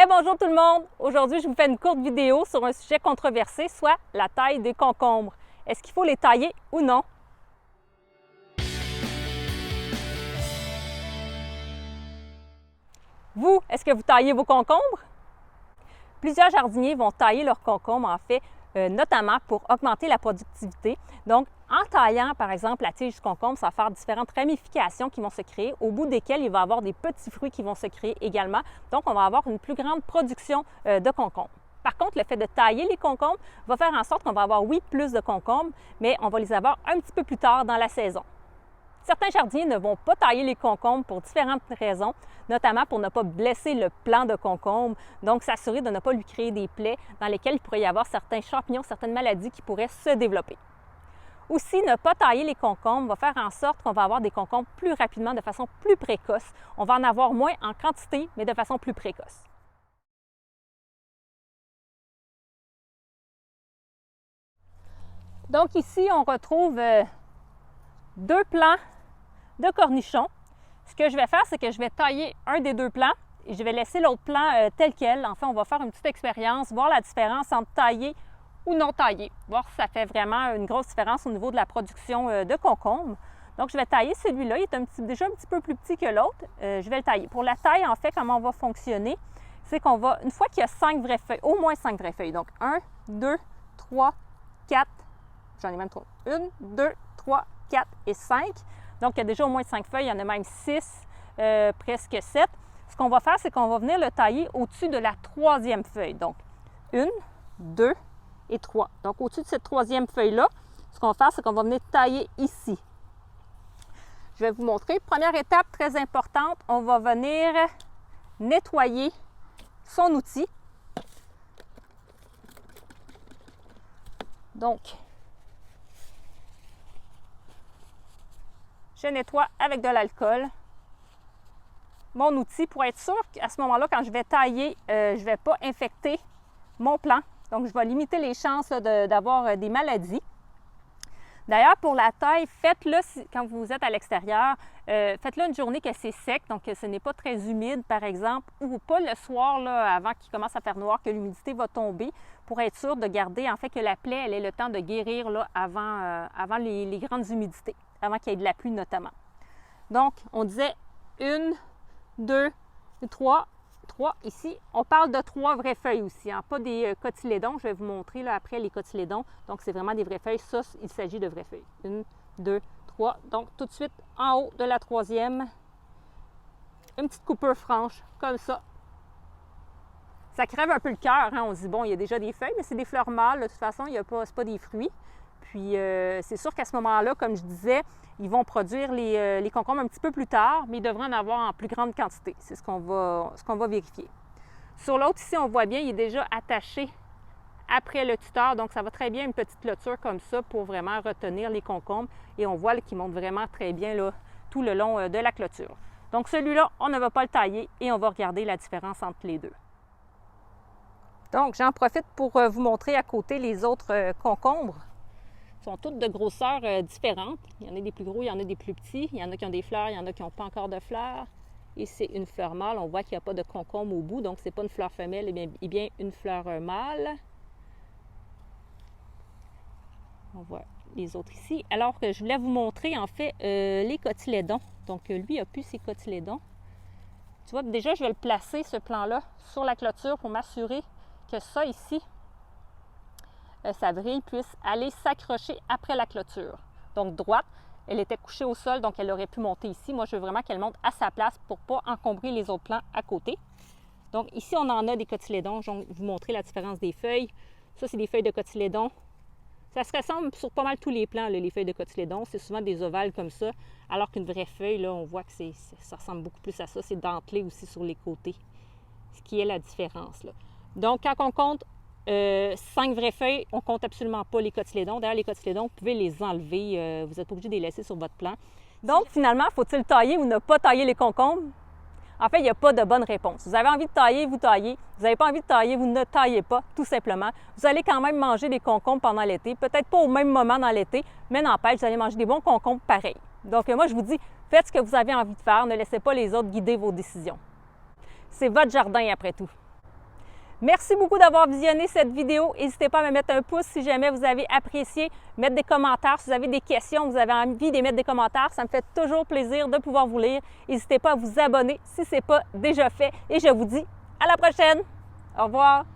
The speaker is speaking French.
Bonjour tout le monde! Aujourd'hui, je vous fais une courte vidéo sur un sujet controversé, soit la taille des concombres. Est-ce qu'il faut les tailler ou non? Vous, est-ce que vous taillez vos concombres? Plusieurs jardiniers vont tailler leurs concombres, en fait, notamment pour augmenter la productivité. Donc, en taillant, par exemple, la tige du concombre, ça va faire différentes ramifications qui vont se créer, au bout desquelles il va y avoir des petits fruits qui vont se créer également. Donc, on va avoir une plus grande production de concombres. Par contre, le fait de tailler les concombres va faire en sorte qu'on va avoir, oui, plus de concombres, mais on va les avoir un petit peu plus tard dans la saison. Certains jardiniers ne vont pas tailler les concombres pour différentes raisons, notamment pour ne pas blesser le plant de concombre, donc s'assurer de ne pas lui créer des plaies dans lesquelles il pourrait y avoir certains champignons, certaines maladies qui pourraient se développer. Aussi, ne pas tailler les concombres va faire en sorte qu'on va avoir des concombres plus rapidement, de façon plus précoce. On va en avoir moins en quantité, mais de façon plus précoce. Donc ici, on retrouve deux plants de cornichons. Ce que je vais faire, c'est que je vais tailler un des deux plants et je vais laisser l'autre plant tel quel. Enfin, on va faire une petite expérience, voir la différence entre tailler ou non tailler, voir si ça fait vraiment une grosse différence au niveau de la production de concombres. Donc, je vais tailler celui-là. Il est déjà un petit peu plus petit que l'autre. Je vais le tailler. Pour la taille, en fait, comment on va fonctionner, c'est qu'on va, une fois qu'il y a 5 vraies feuilles, au moins 5 vraies feuilles, donc 1, 2, 3, 4, j'en ai même 3, 1, 2, 3, 4 et 5. Donc, il y a déjà au moins 5 feuilles, il y en a même 6, presque 7. Ce qu'on va faire, c'est qu'on va venir le tailler au-dessus de la troisième feuille. Donc, 1, 2 et 3. Donc, au-dessus de cette troisième feuille-là, ce qu'on va faire, c'est qu'on va venir tailler ici. Je vais vous montrer. Première étape très importante, on va venir nettoyer son outil. Donc, je nettoie avec de l'alcool mon outil pour être sûr qu'à ce moment-là, quand je vais tailler, je ne vais pas infecter mon plant. Donc, je vais limiter les chances d'avoir des maladies. D'ailleurs, pour la taille, faites-le quand vous êtes à l'extérieur. Faites-le une journée que c'est sec, donc que ce n'est pas très humide, par exemple, ou pas le soir, là, avant qu'il commence à faire noir, que l'humidité va tomber, pour être sûr de garder, en fait, que la plaie, elle ait le temps de guérir là, avant les grandes humidités, avant qu'il y ait de la pluie notamment. Donc, on disait 1, 2, 3 ici. On parle de 3 vraies feuilles aussi, hein, pas des cotylédons. Je vais vous montrer là, après les cotylédons. Donc, c'est vraiment des vraies feuilles. Ça, il s'agit de vraies feuilles. 1, 2, 3. Donc, tout de suite, en haut de la troisième, une petite coupure franche, comme ça. Ça crève un peu le cœur. Hein? On se dit, bon, il y a déjà des feuilles, mais c'est des fleurs mâles. De toute façon, ce n'est pas des fruits. Puis, c'est sûr qu'à ce moment-là, comme je disais, ils vont produire les concombres un petit peu plus tard, mais ils devraient en avoir en plus grande quantité. C'est ce qu'on va vérifier. Sur l'autre, ici, on voit bien, il est déjà attaché après le tuteur. Donc, ça va très bien, une petite clôture comme ça pour vraiment retenir les concombres. Et on voit qu'il monte vraiment très bien là, tout le long de la clôture. Donc, celui-là, on ne va pas le tailler et on va regarder la différence entre les deux. Donc, j'en profite pour vous montrer à côté les autres concombres. Ils sont toutes de grosseurs différentes. Il y en a des plus gros, il y en a des plus petits. Il y en a qui ont des fleurs, il y en a qui n'ont pas encore de fleurs. Et c'est une fleur mâle. On voit qu'il n'y a pas de concombre au bout, donc ce n'est pas une fleur femelle, et bien une fleur mâle. On voit les autres ici. Alors que je voulais vous montrer, en fait, les cotylédons. Donc, lui, il n'a plus ses cotylédons. Tu vois, déjà, je vais le placer, ce plan-là, sur la clôture pour m'assurer que ça, ici, sa vrille puisse aller s'accrocher après la clôture. Donc, droite, elle était couchée au sol, donc elle aurait pu monter ici. Moi, je veux vraiment qu'elle monte à sa place pour ne pas encombrer les autres plants à côté. Donc, ici, on en a des cotylédons. Je vais vous montrer la différence des feuilles. Ça, c'est des feuilles de cotylédons. Ça se ressemble sur pas mal tous les plants, là, les feuilles de cotylédons. C'est souvent des ovales comme ça, alors qu'une vraie feuille, là, on voit que ça ressemble beaucoup plus à ça. C'est dentelé aussi sur les côtés, ce qui est la différence, là. Donc, quand on compte 5 vraies feuilles, on ne compte absolument pas les cotylédons. D'ailleurs, les cotylédons, vous pouvez les enlever. Vous n'êtes pas obligé de les laisser sur votre plan. Donc, finalement, faut-il tailler ou ne pas tailler les concombres? En fait, il n'y a pas de bonne réponse. Vous avez envie de tailler, vous taillez. Vous n'avez pas envie de tailler, vous ne taillez pas, tout simplement. Vous allez quand même manger des concombres pendant l'été. Peut-être pas au même moment dans l'été, mais n'empêche, vous allez manger des bons concombres pareil. Donc, moi, je vous dis, faites ce que vous avez envie de faire. Ne laissez pas les autres guider vos décisions. C'est votre jardin, après tout. Merci beaucoup d'avoir visionné cette vidéo. N'hésitez pas à me mettre un pouce si jamais vous avez apprécié, mettre des commentaires. Si vous avez des questions, vous avez envie de mettre des commentaires, ça me fait toujours plaisir de pouvoir vous lire. N'hésitez pas à vous abonner si ce n'est pas déjà fait. Et je vous dis à la prochaine. Au revoir.